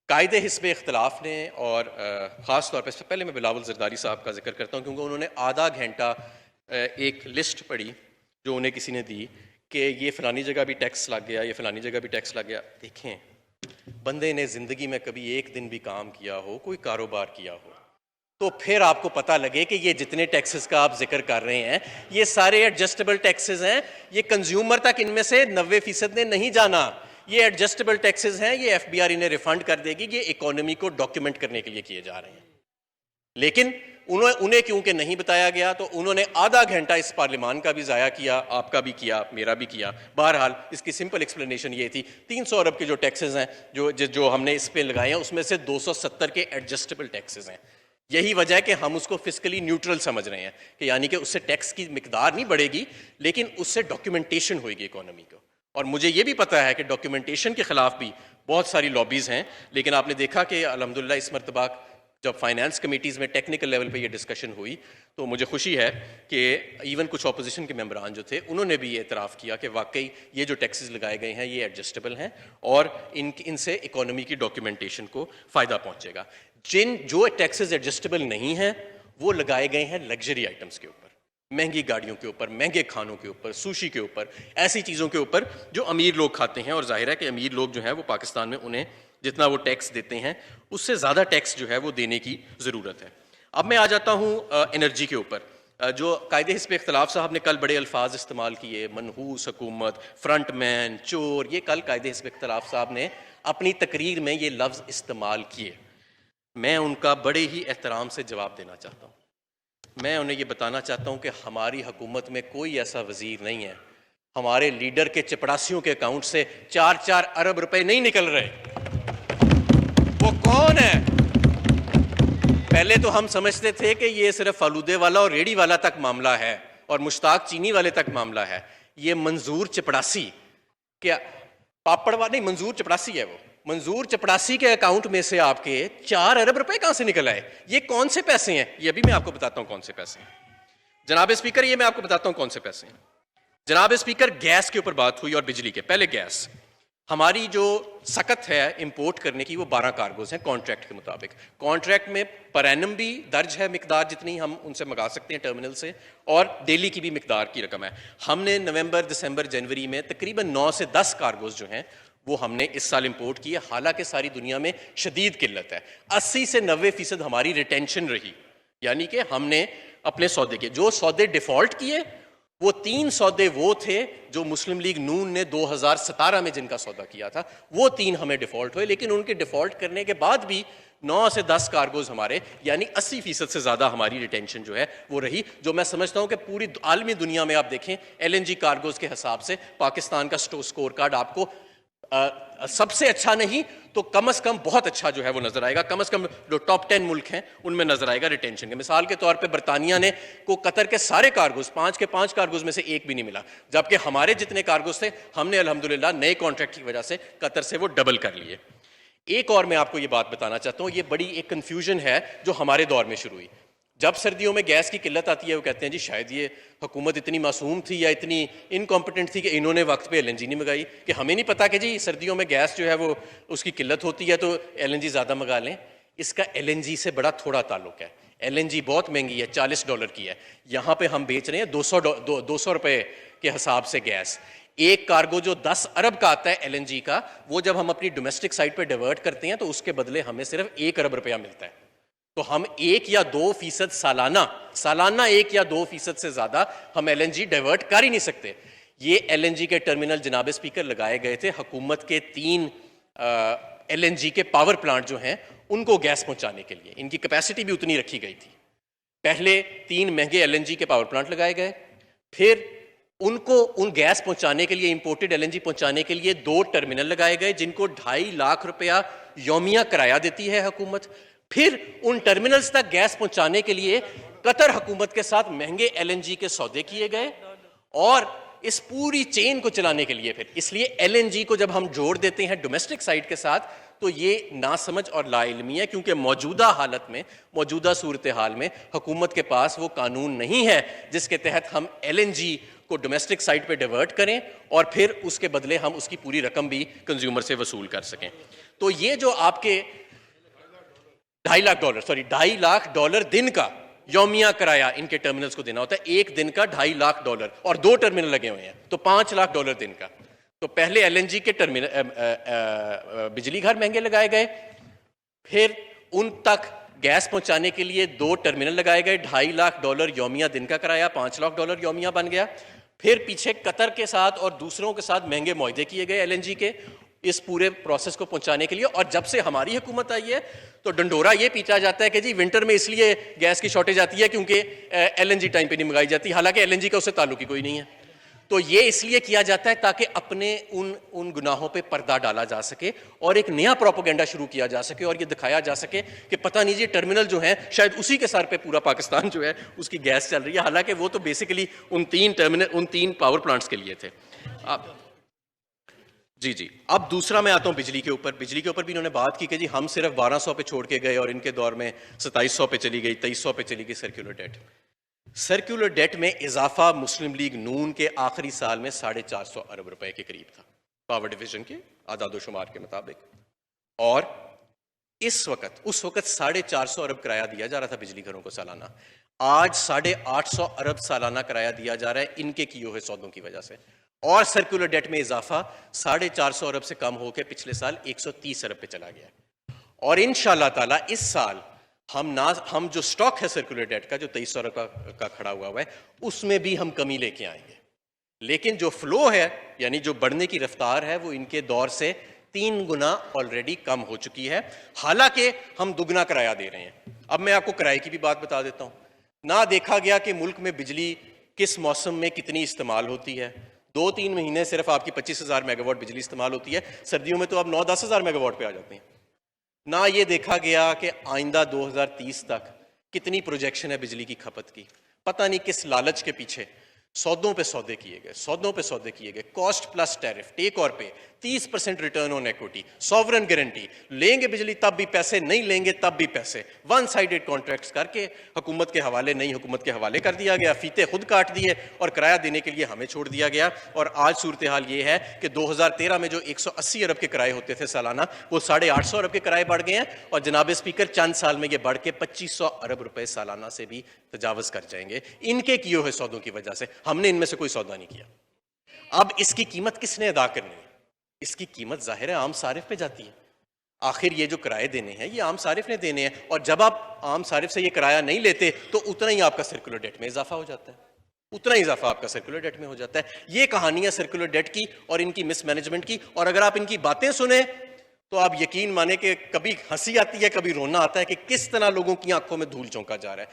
कायदे हिस्ब इख्तलाफ ने और ख़ास तौर पर पहले मैं बिलावल ज़रदारी साहब का जिक्र करता हूँ क्योंकि उन्होंने आधा घंटा एक लिस्ट पढ़ी जो उन्हें किसी ने दी कि ये फ़लानी जगह भी टैक्स लग गया, ये फ़लानी जगह भी टैक्स लग गया। देखें, बंदे ने ज़िंदगी में कभी एक दिन भी काम किया हो, कोई कारोबार किया हो, तो फिर आपको पता लगे कि ये जितने टैक्सेस का आप जिक्र कर रहे हैं ये सारे एडजस्टेबल टैक्सेस हैं। ये कंज्यूमर तक इनमें से 90% ने नहीं जाना। ये एडजस्टेबल टैक्सेस हैं, ये एफबीआर इन्हें रिफंड कर देगी। ये इकोनॉमी को डॉक्यूमेंट करने के लिए किए जा रहे हैं, लेकिन उन्हें क्योंकि नहीं बताया गया तो उन्होंने आधा घंटा इस पार्लियामान का भी ज़ाया किया, आपका भी किया, मेरा भी किया। बहरहाल इसकी सिंपल एक्सप्लेनेशन ये थी 300 अरब के जो टैक्सेस हैं जो हमने इस पे लगाए हैं उसमें से 270 के एडजस्टेबल टैक्सेस हैं। यही वजह है कि हम उसको फिस्कली न्यूट्रल समझ रहे हैं कि यानी कि उससे टैक्स की मिकदार नहीं बढ़ेगी लेकिन उससे डॉक्यूमेंटेशन होगी इकोनॉमी को। और मुझे ये भी पता है कि डॉक्यूमेंटेशन के खिलाफ भी बहुत सारी लॉबीज़ हैं, लेकिन आपने देखा कि अल्हम्दुलिल्लाह इस मरतबा जब फाइनेंस कमेटीज़ में टेक्निकल लेवल पे ये डिस्कशन हुई तो मुझे खुशी है कि इवन कुछ अपोजिशन के मेंबरान जो थे उन्होंने भी ये इतराफ़ किया कि वाकई ये जो टैक्सेस लगाए गए हैं ये एडजस्टेबल हैं और इनसे इकोनॉमी की डॉक्यूमेंटेशन को फ़ायदा पहुँचेगा। जो टैक्सेस एडजस्टेबल नहीं हैं वो लगाए गए हैं लग्जरी आइटम्स के ऊपर, महंगी गाड़ियों के ऊपर, महंगे खानों के ऊपर, सुशी के ऊपर, ऐसी चीज़ों के ऊपर जो अमीर लोग खाते हैं। और जाहिर है कि अमीर लोग जो हैं वो पाकिस्तान में उन्हें जितना वो टैक्स देते हैं उससे ज़्यादा टैक्स जो है वो देने की ज़रूरत है। अब मैं आ जाता हूँ एनर्जी के ऊपर। जो कायदे हिस्ब इख्तलाफ साहब ने कल बड़े अल्फाज इस्तेमाल किए, मनहूस हुकूमत, फ्रंट मैन, चोर, ये कल कायदे हिस्ब इख्तलाफ साहब ने अपनी तकरीर में ये लफ्ज़ इस्तेमाल किए। मैं उनका बड़े ही एहतराम से जवाब देना चाहता हूँ। मैं उन्हें ये बताना चाहता हूँ कि हमारी हुकूमत में कोई ऐसा वज़ीर नहीं है, हमारे लीडर के चपड़ासियों के अकाउंट से 4-4 अरब रुपए नहीं निकल रहे। वो कौन है? पहले तो हम समझते थे कि ये सिर्फ फालूदे वाला और रेडी वाला तक मामला है और मुश्ताक चीनी वाले तक मामला है। ये मंजूर चपड़ासी, क्या पापड़ वाला नहीं, मंजूर चपड़ासी है वो। मंजूर चपड़ासी के अकाउंट में से आपके 4 अरब रुपए कहां से निकल आए? ये कौन से पैसे हैं? ये भी मैं आपको बताता हूं कौन से पैसे हैं। जनाब स्पीकर, ये मैं आपको बताता हूं कौन से पैसे हैं। जनाब स्पीकर, गैस के ऊपर बात हुई और बिजली के। पहले गैस, हमारी जो सकत है इंपोर्ट करने की वो 12 कार्गोज हैं कॉन्ट्रैक्ट के मुताबिक। कॉन्ट्रैक्ट में पर एनम भी दर्ज है मिकदार जितनी हम उनसे मंगा सकते हैं टर्मिनल से, और डेली की भी मिकदार की रकम है। हमने नवंबर, दिसंबर, जनवरी में तकरीबन 9 से 10 कार्गोज जो हैं वो हमने इस साल इंपोर्ट किए। हालांकि सारी दुनिया में शदीद किल्लत है, 80 से 90% हमारी रिटेंशन रही, यानी कि हमने अपने सौदे के जो सौदे डिफॉल्ट किए वो 3 सौदे वो थे जो मुस्लिम लीग नून ने 2017 में जिनका सौदा किया था, वो 3 हमें डिफॉल्ट हुए। लेकिन उनके डिफॉल्ट करने के बाद भी 9 से 10 कार्गोज हमारे, यानी 80% से ज़्यादा हमारी रिटेंशन जो है वो रही। जो मैं समझता हूँ कि पूरी आलमी दुनिया में आप देखें LNG कार्गोज के हिसाब से पाकिस्तान का स्कोर कार्ड आपको सबसे अच्छा नहीं तो कम से कम बहुत अच्छा जो है वो नजर आएगा। कम से कम जो टॉप 10 मुल्क हैं उनमें नजर आएगा रिटेंशन के। मिसाल के तौर पे बरतानिया ने को कतर के सारे कार्गोज 5 के 5 कार्गोज में से एक भी नहीं मिला, जबकि हमारे जितने कार्गोज थे हमने अल्हम्दुलिल्लाह नए कॉन्ट्रैक्ट की वजह से कतर से वो डबल कर लिए। एक और मैं आपको ये बात बताना चाहता हूँ, ये बड़ी एक कन्फ्यूजन है जो हमारे दौर में शुरू हुई। जब सर्दियों में गैस की किल्लत आती है वो कहते हैं जी शायद ये हुकूमत इतनी मासूम थी या इतनी इनकॉम्पिटेंट थी कि इन्होंने वक्त पे LNG नहीं मंगाई, कि हमें नहीं पता कि जी सर्दियों में गैस जो है वो उसकी किल्लत होती है तो LNG ज़्यादा मंगा लें। इसका LNG से बड़ा थोड़ा ताल्लुक है। LNG बहुत महंगी है, $40 की है। यहाँ पे हम बेच रहे हैं 200 रुपये के हिसाब से गैस। एक कार्गो जो 10 अरब का आता है LNG का, वो जब हम अपनी डोमेस्टिक साइट पर डिवर्ट करते हैं तो उसके बदले हमें सिर्फ 1 अरब रुपया मिलता है। तो हम 1 या 2% सालाना 1 या 2% से ज्यादा हम LNG डाइवर्ट कर ही नहीं सकते। ये LNG के टर्मिनल जनाब स्पीकर लगाए गए थे हुकूमत के 3 LNG के पावर प्लांट जो हैं उनको गैस पहुंचाने के लिए। इनकी कैपेसिटी भी उतनी रखी गई थी। पहले 3 महंगे LNG के पावर प्लांट लगाए गए, फिर उनको उन गैस पहुंचाने के लिए, इंपोर्टेड LNG पहुंचाने के लिए 2 टर्मिनल लगाए गए जिनको 2.5 लाख रुपया यौमिया किराया देती है हुकूमत। फिर उन टर्मिनल्स तक गैस पहुंचाने के लिए कतर हुकूमत के साथ महंगे LNG के सौदे किए गए, और इस पूरी चेन को चलाने के लिए फिर इसलिए LNG को जब हम जोड़ देते हैं डोमेस्टिक साइड के साथ तो ये नासमझ और लाइल्मी है, क्योंकि मौजूदा हालत में, मौजूदा सूरत हाल में हुकूमत के पास वो कानून नहीं है जिसके तहत हम LNG को डोमेस्टिक साइट पे डाइवर्ट करें और फिर उसके बदले हम उसकी पूरी रकम भी कंज्यूमर से वसूल कर सकें। तो ये जो आपके $2.5 लाख दिन का यौमिया किराया इनके टर्मिनल्स को देना होता है, एक दिन का $2.5 लाख और 2 टर्मिनल लगे हुए हैं तो $5 लाख दिन का। तो पहले एलएनजी के टर्मिनल बिजली घर महंगे लगाए गए, फिर उन तक गैस पहुंचाने के लिए 2 टर्मिनल लगाए गए, $2.5 लाख यौमिया दिन का किराया, $5 लाख यौमिया बन गया। फिर पीछे कतर के साथ और दूसरों के साथ महंगे मुआहदे किए गए एलएनजी के इस पूरे प्रोसेस को पहुंचाने के लिए। और जब से हमारी हुकूमत आई है तो डंडोरा ये पीटा जाता है कि जी विंटर में इसलिए गैस की शॉर्टेज आती है क्योंकि एलएनजी टाइम पे नहीं मंगाई जाती, हालांकि एलएनजी का उससे ताल्लुक ही कोई नहीं है। तो ये इसलिए किया जाता है ताकि अपने उन गुनाहों पे पर्दा डाला जा सके और एक नया प्रोपेगेंडा शुरू किया जा सके और ये दिखाया जा सके कि पता नहीं जी टर्मिनल जो है शायद उसी के सर पे पूरा पाकिस्तान जो है उसकी गैस चल रही है, हालांकि वो तो बेसिकली उन 3 पावर प्लांट्स के लिए थे। अब जी अब दूसरा मैं आता हूं बिजली के ऊपर। बिजली के ऊपर भी इन्होंने बात की कि जी हम सिर्फ 1200 पे छोड़ के गए और इनके दौर में 2700 पे चली गई, 2300 पे चली गई सर्कुलर डेट। सर्कुलर डेट में इजाफा मुस्लिम लीग नून के आखिरी साल में 450 अरब रुपए के करीब था पावर डिवीजन के आदादोशुमार के मुताबिक, और उस वक्त 450 अरब किराया दिया जा रहा था बिजली घरों को सालाना। आज 850 अरब सालाना किराया दिया जा रहा है इनके किए हुए सौदों की वजह से, और सर्कुलर डेट में इजाफा 450 अरब से कम होकर पिछले साल 130 अरब पे चला गया। और इंशाअल्लाह ताला इस साल हम जो स्टॉक है सर्कुलर डेट का जो 2300 अरब का खड़ा हुआ है उसमें भी हम कमी लेके आएंगे, लेकिन जो फ्लो है यानी जो बढ़ने की रफ्तार है वो इनके दौर से 3 गुना ऑलरेडी कम हो चुकी है, हालांकि हम दुगना किराया दे रहे हैं। अब मैं आपको किराए की भी बात बता देता हूं। ना देखा गया कि मुल्क में बिजली किस मौसम में कितनी इस्तेमाल होती है। 2-3 महीने सिर्फ आपकी 25,000 मेगावाट बिजली इस्तेमाल होती है, सर्दियों में तो आप 9-10 हज़ार मेगावाट पे आ जाते हैं। ना ये देखा गया कि आइंदा 2030 तक कितनी प्रोजेक्शन है बिजली की खपत की। पता नहीं किस लालच के पीछे सौदों पे सौदे किए गए, कॉस्ट प्लस टैरिफ, टेक और पे, 30% return on equity, sovereign guarantee, लेंगे बिजली तब भी पैसे, नहीं लेंगे तब भी पैसे, वन साइडेड कॉन्ट्रैक्ट्स करके हुकूमत के हवाले, नई हुकूमत के हवाले कर दिया गया, फीते खुद काट दिए और किराया देने के लिए हमें छोड़ दिया गया। और आज सूरत हाल ये है कि 2013 में जो 180 अरब के किराए होते थे सालाना, वो 850 अरब के किराए बढ़ गए हैं, और जनाब स्पीकर चंद साल में ये बढ़ के 2500 अरब रुपए सालाना से भी तजावज कर जाएंगे इनके किए हुए सौदों की वजह से। हमने इनमें से कोई सौदा नहीं किया। अब इसकी कीमत किसने अदा करनी है? इसकी कीमत जाहिर है आम सारिफ पे जाती है। आखिर ये जो किराए देने हैं ये आम सारिफ ने देने हैं, और जब आप आम सारिफ से ये किराया नहीं लेते तो उतना ही आपका सर्कुलर डेट में इजाफा हो जाता है, उतना ही इजाफा आपका सर्कुलर डेट में हो जाता है। ये कहानी है सर्कुलर डेट की और इनकी मिसमैनेजमेंट की। और अगर आप इनकी बातें सुने तो आप यकीन माने कि कभी हंसी आती है, कभी रोना आता है कि किस तरह लोगों की आंखों में धूल झोंका जा रहा है।